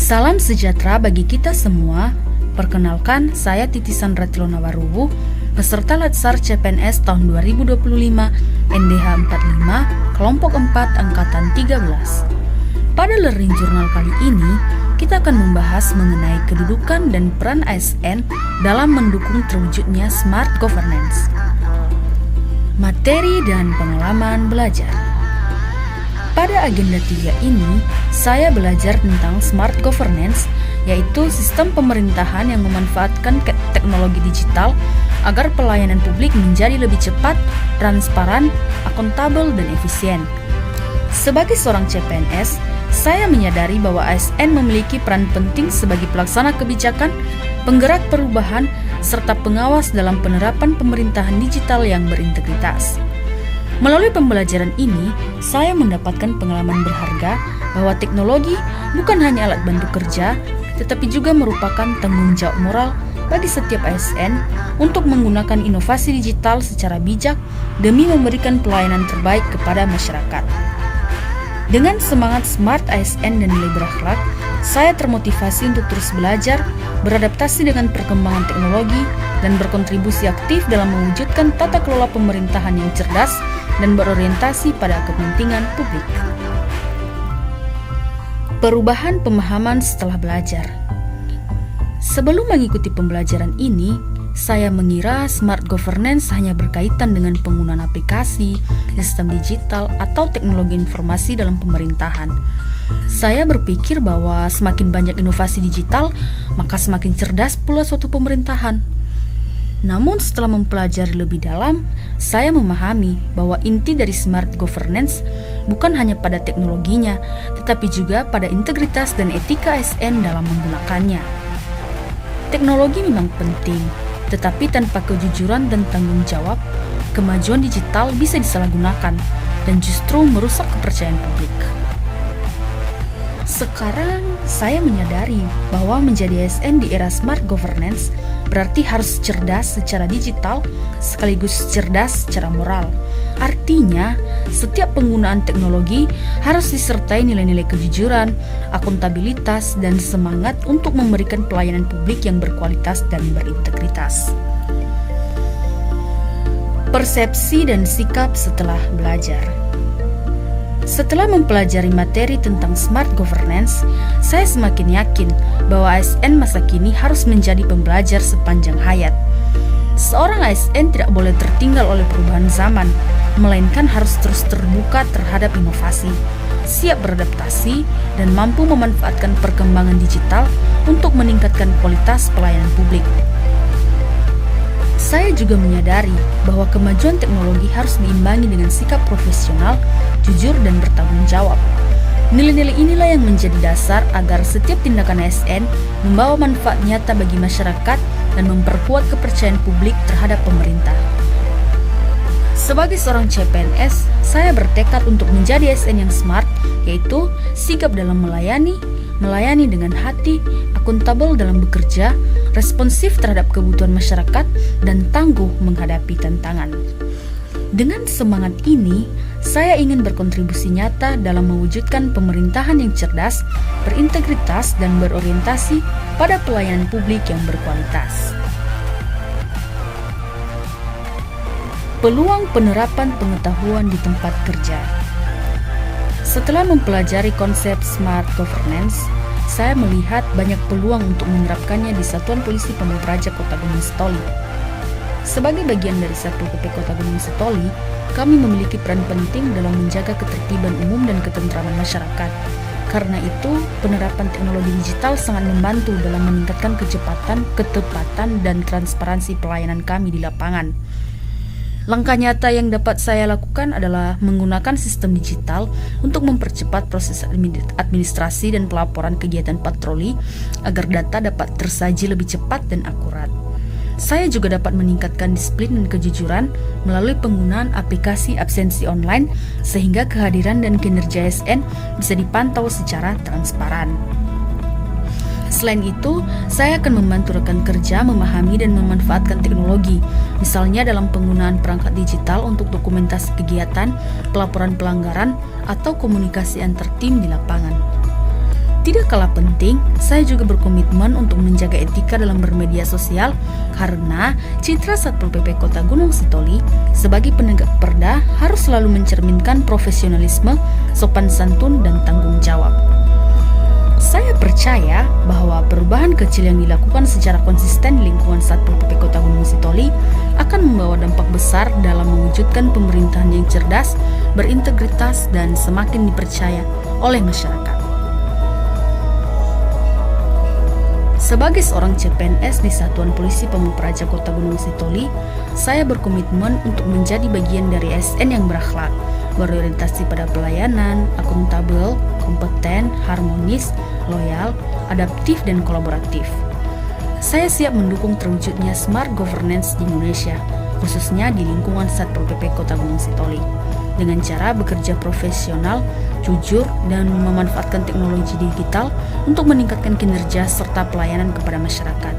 Salam sejahtera bagi kita semua. Perkenalkan, saya Titi Sandra Tilona Warubu, peserta Latsar CPNS tahun 2025, NDH 45, kelompok 4, angkatan 13. Pada Learning Journal kali ini, kita akan membahas mengenai kedudukan dan peran ASN dalam mendukung terwujudnya Smart Governance. Materi dan pengalaman belajar. Pada agenda 3 ini, saya belajar tentang Smart Governance, yaitu sistem pemerintahan yang memanfaatkan teknologi digital agar pelayanan publik menjadi lebih cepat, transparan, akuntabel, dan efisien. Sebagai seorang CPNS, saya menyadari bahwa ASN memiliki peran penting sebagai pelaksana kebijakan, penggerak perubahan, serta pengawas dalam penerapan pemerintahan digital yang berintegritas. Melalui pembelajaran ini, saya mendapatkan pengalaman berharga bahwa teknologi bukan hanya alat bantu kerja, tetapi juga merupakan tanggung jawab moral bagi setiap ASN untuk menggunakan inovasi digital secara bijak demi memberikan pelayanan terbaik kepada masyarakat. Dengan semangat Smart ASN dan nilai berakhlak, saya termotivasi untuk terus belajar, beradaptasi dengan perkembangan teknologi, dan berkontribusi aktif dalam mewujudkan tata kelola pemerintahan yang cerdas dan berorientasi pada kepentingan publik. Perubahan pemahaman setelah belajar. Sebelum mengikuti pembelajaran ini, saya mengira Smart Governance hanya berkaitan dengan penggunaan aplikasi, sistem digital, atau teknologi informasi dalam pemerintahan. Saya berpikir bahwa semakin banyak inovasi digital, maka semakin cerdas pula suatu pemerintahan. Namun setelah mempelajari lebih dalam, saya memahami bahwa inti dari Smart Governance bukan hanya pada teknologinya, tetapi juga pada integritas dan etika ASN dalam menggunakannya. Teknologi memang penting, tetapi tanpa kejujuran dan tanggung jawab, kemajuan digital bisa disalahgunakan dan justru merusak kepercayaan publik. Sekarang saya menyadari bahwa menjadi ASN di era Smart Governance berarti harus cerdas secara digital sekaligus cerdas secara moral. Artinya, setiap penggunaan teknologi harus disertai nilai-nilai kejujuran, akuntabilitas, dan semangat untuk memberikan pelayanan publik yang berkualitas dan berintegritas. Persepsi dan sikap setelah belajar. Setelah mempelajari materi tentang Smart Governance, saya semakin yakin bahwa ASN masa kini harus menjadi pembelajar sepanjang hayat. Seorang ASN tidak boleh tertinggal oleh perubahan zaman, melainkan harus terus terbuka terhadap inovasi, siap beradaptasi, dan mampu memanfaatkan perkembangan digital untuk meningkatkan kualitas pelayanan publik. Saya juga menyadari bahwa kemajuan teknologi harus diimbangi dengan sikap profesional, jujur, dan bertanggung jawab. Nilai-nilai inilah yang menjadi dasar agar setiap tindakan ASN membawa manfaat nyata bagi masyarakat dan memperkuat kepercayaan publik terhadap pemerintah. Sebagai seorang CPNS, saya bertekad untuk menjadi ASN yang smart, yaitu sigap dalam melayani dengan hati, akuntabel dalam bekerja, responsif terhadap kebutuhan masyarakat, dan tangguh menghadapi tantangan. Dengan semangat ini, saya ingin berkontribusi nyata dalam mewujudkan pemerintahan yang cerdas, berintegritas, dan berorientasi pada pelayanan publik yang berkualitas. Peluang penerapan pengetahuan di tempat kerja. Setelah mempelajari konsep Smart Governance, saya melihat banyak peluang untuk menerapkannya di Satuan Polisi Pamung Praja Kota Gunung Sitoli. Sebagai bagian dari Satpol PP Kota Gunung Sitoli, kami memiliki peran penting dalam menjaga ketertiban umum dan ketentraman masyarakat. Karena itu, penerapan teknologi digital sangat membantu dalam meningkatkan kecepatan, ketepatan, dan transparansi pelayanan kami di lapangan. Langkah nyata yang dapat saya lakukan adalah menggunakan sistem digital untuk mempercepat proses administrasi dan pelaporan kegiatan patroli agar data dapat tersaji lebih cepat dan akurat. Saya juga dapat meningkatkan disiplin dan kejujuran melalui penggunaan aplikasi absensi online sehingga kehadiran dan kinerja ASN bisa dipantau secara transparan. Selain itu, saya akan membantu rekan kerja memahami dan memanfaatkan teknologi, misalnya dalam penggunaan perangkat digital untuk dokumentasi kegiatan, pelaporan pelanggaran, atau komunikasi antar tim di lapangan. Tidak kalah penting, saya juga berkomitmen untuk menjaga etika dalam bermedia sosial karena citra Satpol PP Kota Gunung Sitoli sebagai penegak perda harus selalu mencerminkan profesionalisme, sopan santun, dan tanggung jawab. Saya percaya bahwa perubahan kecil yang dilakukan secara konsisten di lingkungan Satpol PP Kota Gunung Sitoli akan membawa dampak besar dalam mewujudkan pemerintahan yang cerdas, berintegritas, dan semakin dipercaya oleh masyarakat. Sebagai seorang CPNS di Satuan Polisi Pamung Praja Kota Gunung Sitoli, saya berkomitmen untuk menjadi bagian dari ASN yang berakhlak, berorientasi pada pelayanan, akuntabel, kompeten, harmonis, loyal, adaptif, dan kolaboratif. Saya siap mendukung terwujudnya smart governance di Indonesia, khususnya di lingkungan Satpol PP Kota Gunung Sitoli, dengan cara bekerja profesional, jujur, dan memanfaatkan teknologi digital untuk meningkatkan kinerja serta pelayanan kepada masyarakat.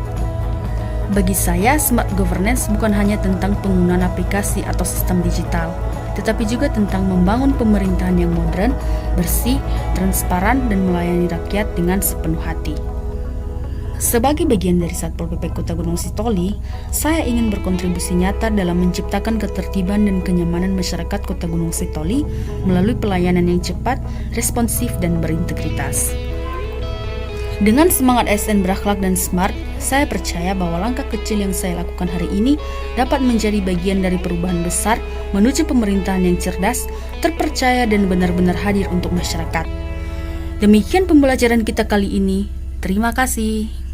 Bagi saya, smart governance bukan hanya tentang penggunaan aplikasi atau sistem digital, tetapi juga tentang membangun pemerintahan yang modern, bersih, transparan, dan melayani rakyat dengan sepenuh hati. Sebagai bagian dari Satpol PP Kota Gunung Sitoli, saya ingin berkontribusi nyata dalam menciptakan ketertiban dan kenyamanan masyarakat Kota Gunung Sitoli melalui pelayanan yang cepat, responsif, dan berintegritas. Dengan semangat ASN berakhlak dan smart, saya percaya bahwa langkah kecil yang saya lakukan hari ini dapat menjadi bagian dari perubahan besar menuju pemerintahan yang cerdas, terpercaya, dan benar-benar hadir untuk masyarakat. Demikian pembelajaran kita kali ini. Terima kasih.